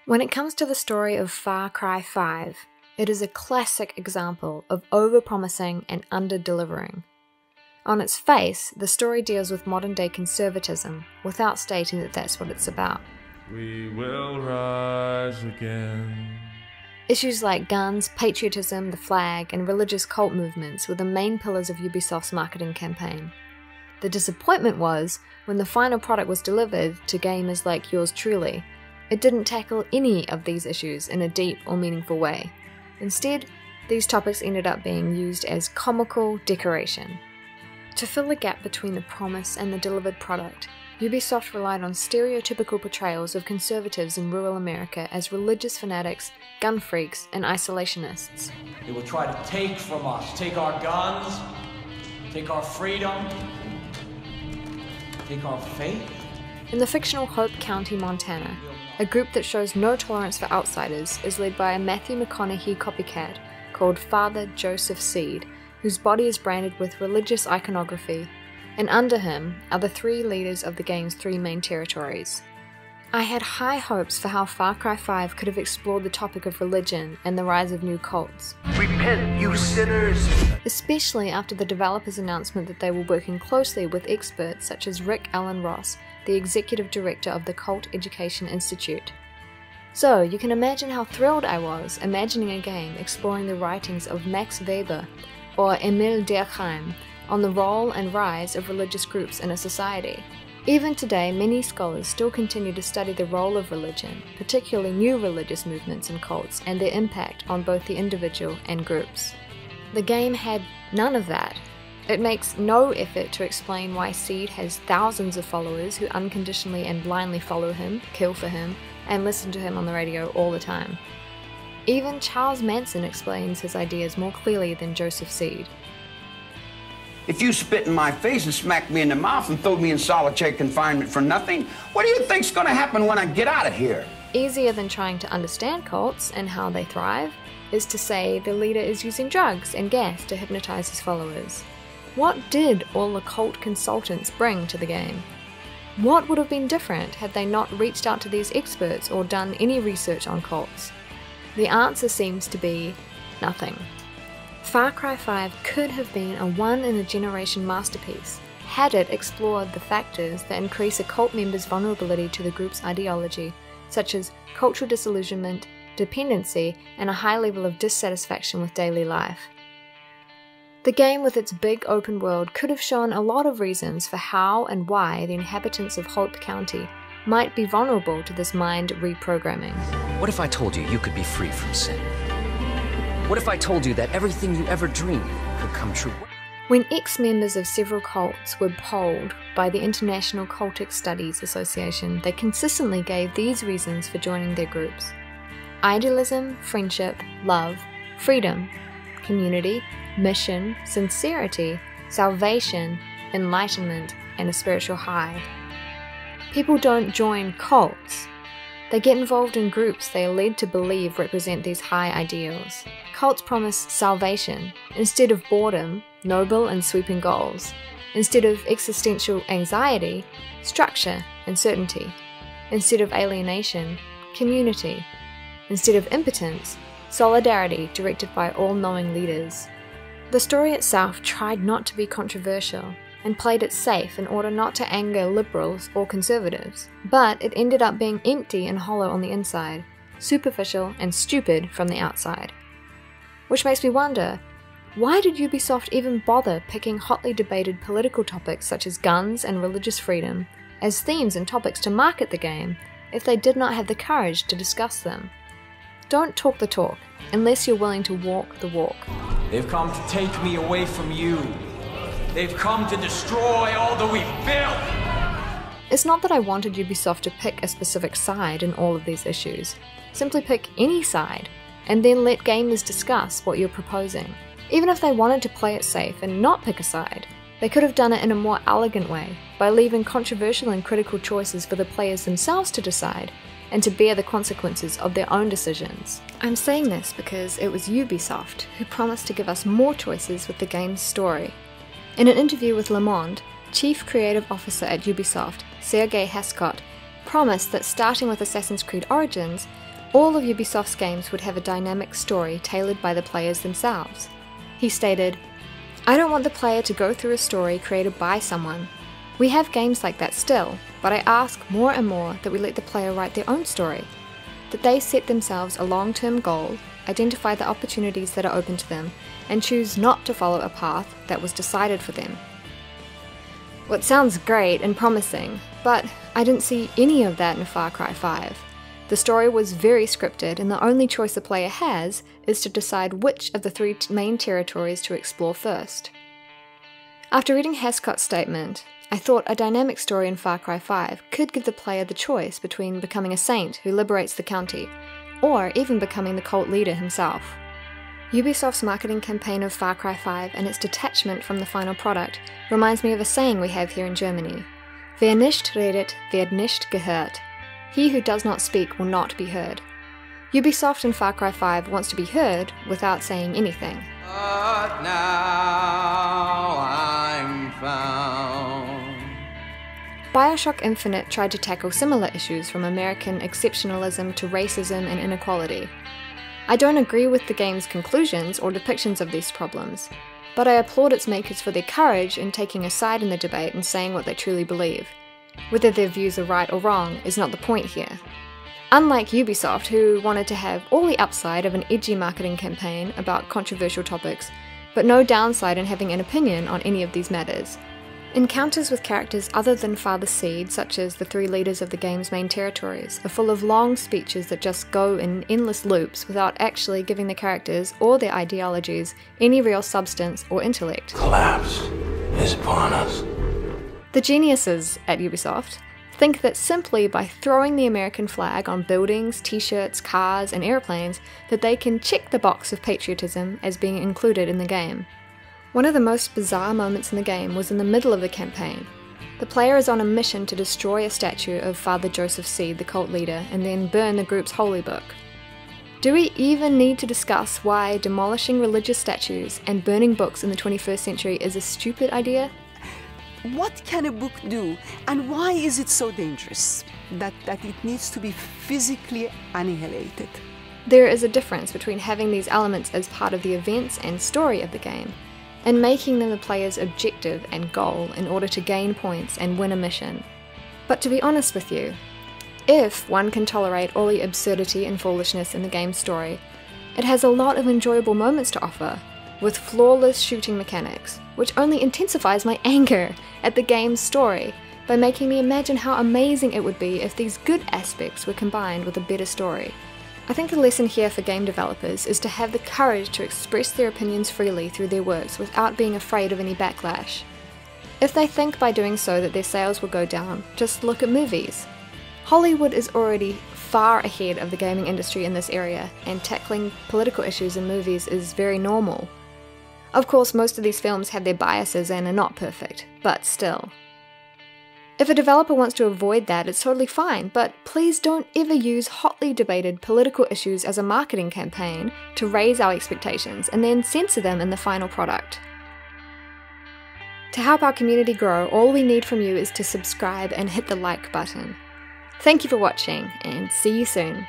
When it comes to the story of Far Cry 5, it is a classic example of overpromising and under-delivering. On its face, the story deals with modern-day conservatism, without stating that that's what it's about. We will rise again. Issues like guns, patriotism, the flag, and religious cult movements were the main pillars of Ubisoft's marketing campaign. The disappointment was, when the final product was delivered to gamers like yours truly, it didn't tackle any of these issues in a deep or meaningful way. Instead, these topics ended up being used as comical decoration. To fill the gap between the promise and the delivered product, Ubisoft relied on stereotypical portrayals of conservatives in rural America as religious fanatics, gun freaks, and isolationists. They will try to take from us, take our guns, take our freedom, take our faith. In the fictional Hope County, Montana, a group that shows no tolerance for outsiders is led by a Matthew McConaughey copycat called Father Joseph Seed, whose body is branded with religious iconography, and under him are the three leaders of the game's three main territories. I had high hopes for how Far Cry 5 could have explored the topic of religion and the rise of new cults. Repent, you sinners! Especially after the developers' announcement that they were working closely with experts such as Rick Allen Ross, the executive director of the Cult Education Institute. So you can imagine how thrilled I was imagining a game exploring the writings of Max Weber or Emile Durkheim on the role and rise of religious groups in a society. Even today, many scholars still continue to study the role of religion, particularly new religious movements and cults, and their impact on both the individual and groups. The game had none of that. It makes no effort to explain why Seed has thousands of followers who unconditionally and blindly follow him, kill for him, and listen to him on the radio all the time. Even Charles Manson explains his ideas more clearly than Joseph Seed. If you spit in my face and smack me in the mouth and throw me in solitary confinement for nothing, what do you think's gonna happen when I get out of here? Easier than trying to understand cults and how they thrive is to say the leader is using drugs and gas to hypnotize his followers. What did all the cult consultants bring to the game? What would have been different had they not reached out to these experts or done any research on cults? The answer seems to be nothing. Far Cry 5 could have been a one-in-a-generation masterpiece had it explored the factors that increase a cult member's vulnerability to the group's ideology, such as cultural disillusionment, dependency, and a high level of dissatisfaction with daily life. The game with its big open world could have shown a lot of reasons for how and why the inhabitants of Hope County might be vulnerable to this mind reprogramming. What if I told you you could be free from sin? What if I told you that everything you ever dreamed could come true? When ex-members of several cults were polled by the International Cultic Studies Association, they consistently gave these reasons for joining their groups: idealism, friendship, love, freedom, community, mission, sincerity, salvation, enlightenment, and a spiritual high. People don't join cults. They get involved in groups they are led to believe represent these high ideals. Cults promise salvation instead of boredom, noble and sweeping goals. Instead of existential anxiety, structure and certainty. Instead of alienation, community. Instead of impotence, solidarity directed by all-knowing leaders. The story itself tried not to be controversial and played it safe in order not to anger liberals or conservatives, but it ended up being empty and hollow on the inside, superficial and stupid from the outside. Which makes me wonder, why did Ubisoft even bother picking hotly debated political topics such as guns and religious freedom as themes and topics to market the game if they did not have the courage to discuss them? Don't talk the talk unless you're willing to walk the walk. They've come to take me away from you. They've come to destroy all that we've built. It's not that I wanted Ubisoft to pick a specific side in all of these issues. Simply pick any side, and then let gamers discuss what you're proposing. Even if they wanted to play it safe and not pick a side, they could have done it in a more elegant way, by leaving controversial and critical choices for the players themselves to decide, and to bear the consequences of their own decisions. I'm saying this because it was Ubisoft who promised to give us more choices with the game's story. In an interview with Le Monde, Chief Creative Officer at Ubisoft, Sergei Hascott, promised that starting with Assassin's Creed Origins, all of Ubisoft's games would have a dynamic story tailored by the players themselves. He stated, "I don't want the player to go through a story created by someone. We have games like that still, but I ask more and more that we let the player write their own story, that they set themselves a long-term goal, identify the opportunities that are open to them, and choose not to follow a path that was decided for them." What sounds great and promising, but I didn't see any of that in FarCry 5. The story was very scripted, and the only choice the player has is to decide which of the 3 main territories to explore first. After reading Hascott's statement, I thought a dynamic story in FarCry 5 could give the player the choice between becoming a saint who liberates the county, or even becoming the cult leader himself. Ubisoft's marketing campaign of Far Cry 5 and its detachment from the final product reminds me of a saying we have here in Germany. Wer nicht redet, wird nicht gehört. He who does not speak will not be heard. Ubisoft in Far Cry 5 wants to be heard without saying anything. But now I'm found. BioShock Infinite tried to tackle similar issues from American exceptionalism to racism and inequality. I don't agree with the game's conclusions or depictions of these problems, but I applaud its makers for their courage in taking a side in the debate and saying what they truly believe. Whether their views are right or wrong is not the point here. Unlike Ubisoft, who wanted to have all the upside of an edgy marketing campaign about controversial topics, but no downside in having an opinion on any of these matters. Encounters with characters other than Father Seed, such as the 3 leaders of the game's main territories, are full of long speeches that just go in endless loops without actually giving the characters or their ideologies any real substance or intellect. Collapse is upon us. The geniuses at Ubisoft think that simply by throwing the American flag on buildings, t-shirts, cars, and airplanes, that they can check the box of patriotism as being included in the game. One of the most bizarre moments in the game was in the middle of the campaign. The player is on a mission to destroy a statue of Father Joseph Seed, the cult leader, and then burn the group's holy book. Do we even need to discuss why demolishing religious statues and burning books in the 21st century is a stupid idea? What can a book do, and why is it so dangerous that it needs to be physically annihilated? There is a difference between having these elements as part of the events and story of the game, and making them the player's objective and goal in order to gain points and win a mission. But to be honest with you, if one can tolerate all the absurdity and foolishness in the game's story, it has a lot of enjoyable moments to offer, with flawless shooting mechanics, which only intensifies my anger at the game's story by making me imagine how amazing it would be if these good aspects were combined with a better story. I think the lesson here for game developers is to have the courage to express their opinions freely through their works without being afraid of any backlash. If they think by doing so that their sales will go down, just look at movies. Hollywood is already far ahead of the gaming industry in this area, and tackling political issues in movies is very normal. Of course, most of these films have their biases and are not perfect, but still. If a developer wants to avoid that, it's totally fine, but please don't ever use hotly debated political issues as a marketing campaign to raise our expectations and then censor them in the final product. To help our community grow, all we need from you is to subscribe and hit the like button. Thank you for watching, and see you soon.